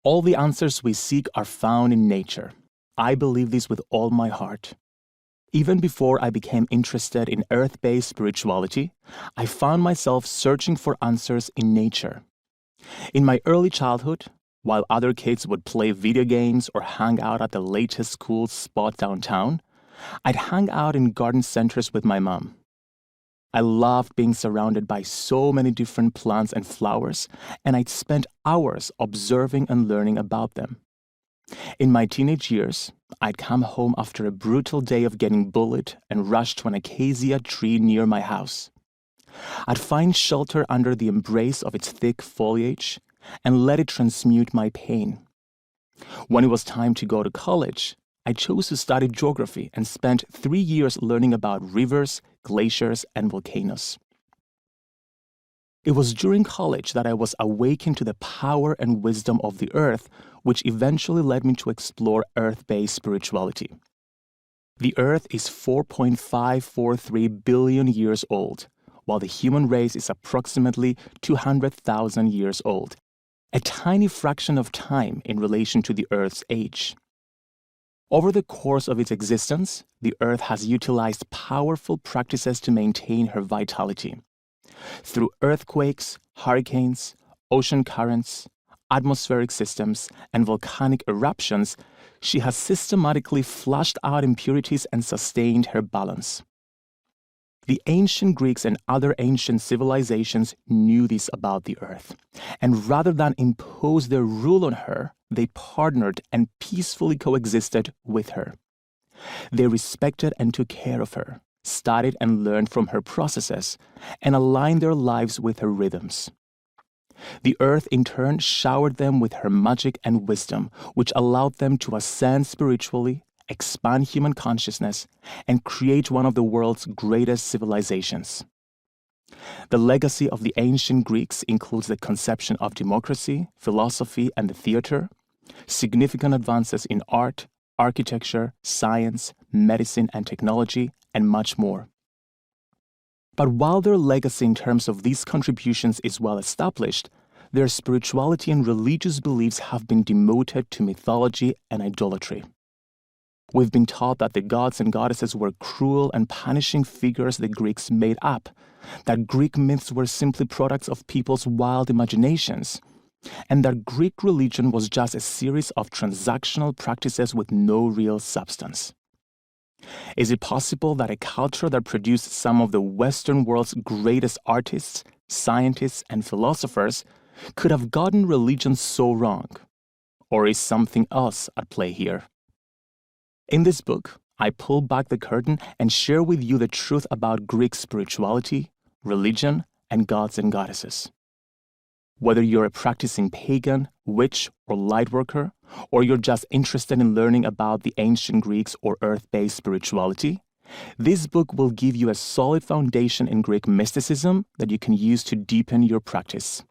All the answers we seek are found in nature. I believe this with all my heart. Even before I became interested in earth-based spirituality, I found myself searching for answers in nature. In my early childhood, while other kids would play video games or hang out at the latest cool spot downtown, I'd hang out in garden centers with my mom. I loved being surrounded by so many different plants and flowers, and I'd spend hours observing and learning about them. In my teenage years, I'd come home after a brutal day of getting bullied and rush to an acacia tree near my house. I'd find shelter under the embrace of its thick foliage and let it transmute my pain. When it was time to go to college, I chose to study geography and spent 3 years learning about rivers, glaciers, and volcanoes. It was during college that I was awakened to the power and wisdom of the earth, which eventually led me to explore earth-based spirituality. The earth is 4.543 billion years old, while the human race is approximately 200,000 years old, a tiny fraction of time in relation to the earth's age. Over the course of its existence, the earth has utilized powerful practices to maintain her vitality. Through earthquakes, hurricanes, ocean currents, atmospheric systems, and volcanic eruptions, she has systematically flushed out impurities and sustained her balance. The ancient Greeks and other ancient civilizations knew this about the earth, and rather than impose their rule on her, they partnered and peacefully coexisted with her. They respected and took care of her, studied and learned from her processes, and aligned their lives with her rhythms. The earth in turn showered them with her magic and wisdom, which allowed them to ascend spiritually, expand human consciousness, and create one of the world's greatest civilizations. The legacy of the ancient Greeks includes the conception of democracy, philosophy, and the theater, significant advances in art, architecture, science, medicine, and technology, and much more. But while their legacy in terms of these contributions is well established, their spirituality and religious beliefs have been demoted to mythology and idolatry. We've been taught that the gods and goddesses were cruel and punishing figures the Greeks made up, that Greek myths were simply products of people's wild imaginations, and that Greek religion was just a series of transactional practices with no real substance. Is it possible that a culture that produced some of the Western world's greatest artists, scientists, and philosophers could have gotten religion so wrong? Or is something else at play here? In this book, I pull back the curtain and share with you the truth about Greek spirituality, religion, and gods and goddesses. Whether you're a practicing pagan, witch, or lightworker, or you're just interested in learning about the ancient Greeks or earth-based spirituality, this book will give you a solid foundation in Greek mysticism that you can use to deepen your practice.